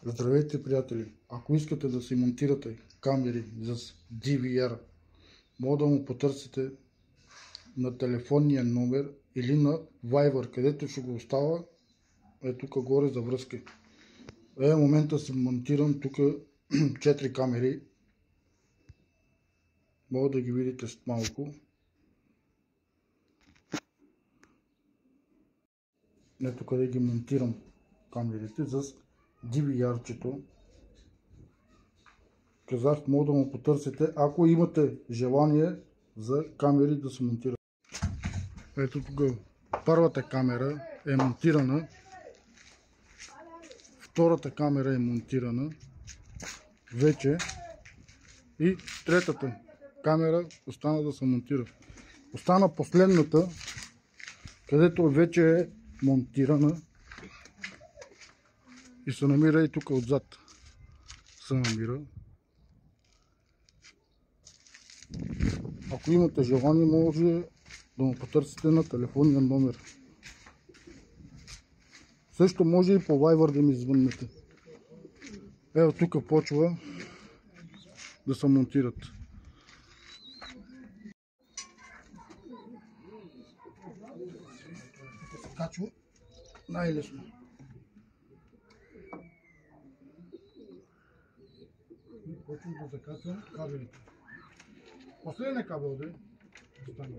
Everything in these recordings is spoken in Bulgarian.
Здравейте, приятели! Ако искате да си монтирате камери с DVR, може да му потърсите на телефонния номер или на Viber, където ще го остава тук горе за връзка. В момента си монтирам тук 4 камери. Мога да ги видите след малко. Ето къде ги монтирам камерите с DVR-чето. Казах, мога да му потърсите, ако имате желание за камери да се монтират. Ето тук първата камера е монтирана, втората камера е монтирана вече и третата камера остана да се монтира. Остана последната, където вече е монтирана и се намира и тук отзад. Се намира. Ако имате желание, може да му потърсите на телефонния номер. Също може и по Viber да ми звъннете. Ето тук почва да се монтират. Тук се качва най-лесно. И почвам да закачвам кабелите. Последния кабел да остане.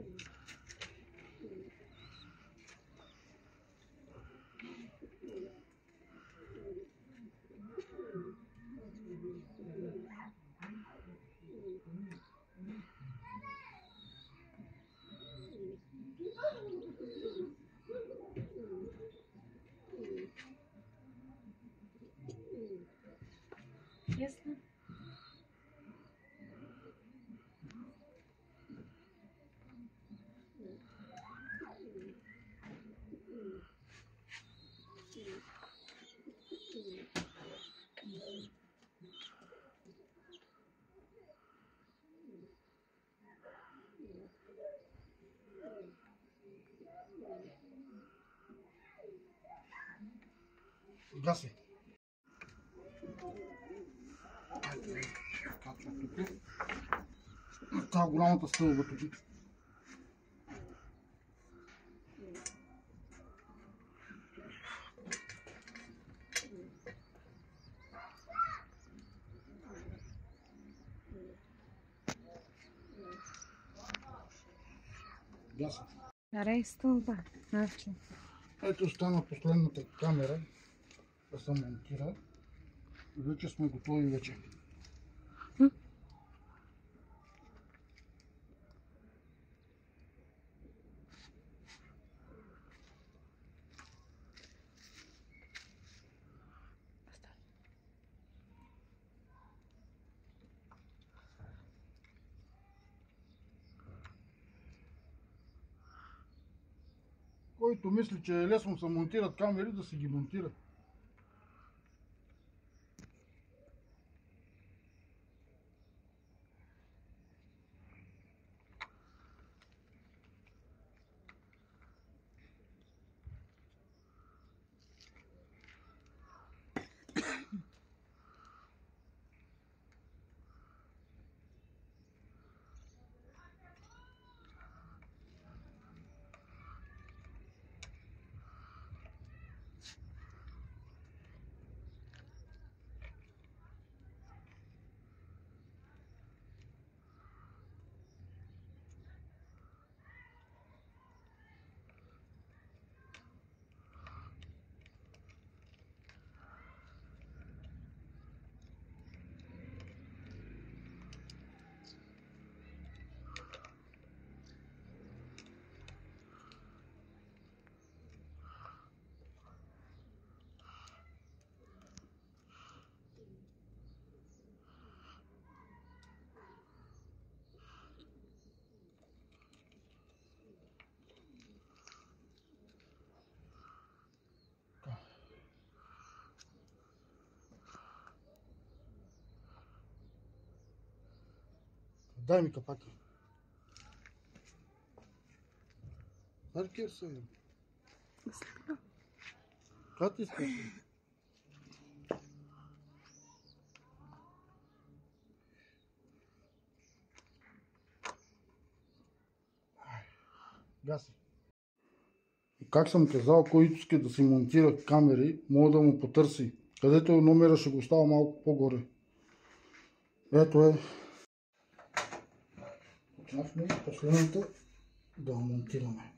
Ясно. Гаси. Качва тук. Това голямата стълба тук. Гаси. Карай стълба. Ето стана последната камера да се монтира. Вече сме готови вече. Който мисли, че е лесно се монтират камери, да си ги монтира. Дай ми капаки. Аркер са. Как искаш? Гаси. И как съм казал, който иска да си монтира камери, може да му потърси. Където е номера, ще го става малко по-горе. Ето е. Почнахме последната да монтираме.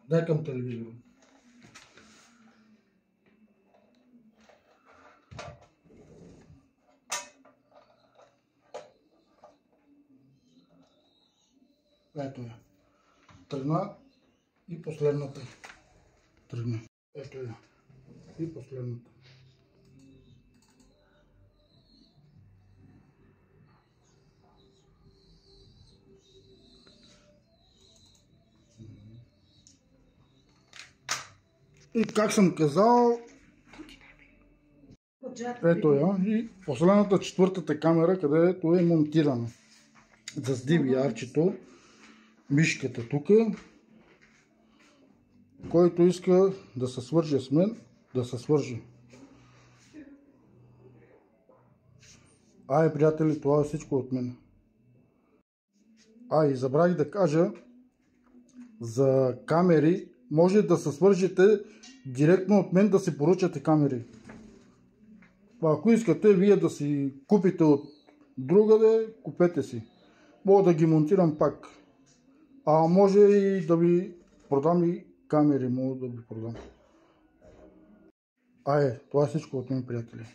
Дай към телевизора. Ето я. Тръгна и последната. Тръгна. Ето я. И последната. И как съм казал, ето я. И последната, четвъртата камера, където е монтирана. С DVR-чето. Мишката тук. Който иска да се свърже с мен, да се свърже. Приятели, това е всичко от мен. И забравих да кажа, за камери може да се свържете директно от мен да си поръчате камери. Ако искате вие да си купите от другаде, купете си. Мога да ги монтирам пак. Може и да ви продам и камери, мога да ви продам. Това е всичко от мен, приятели.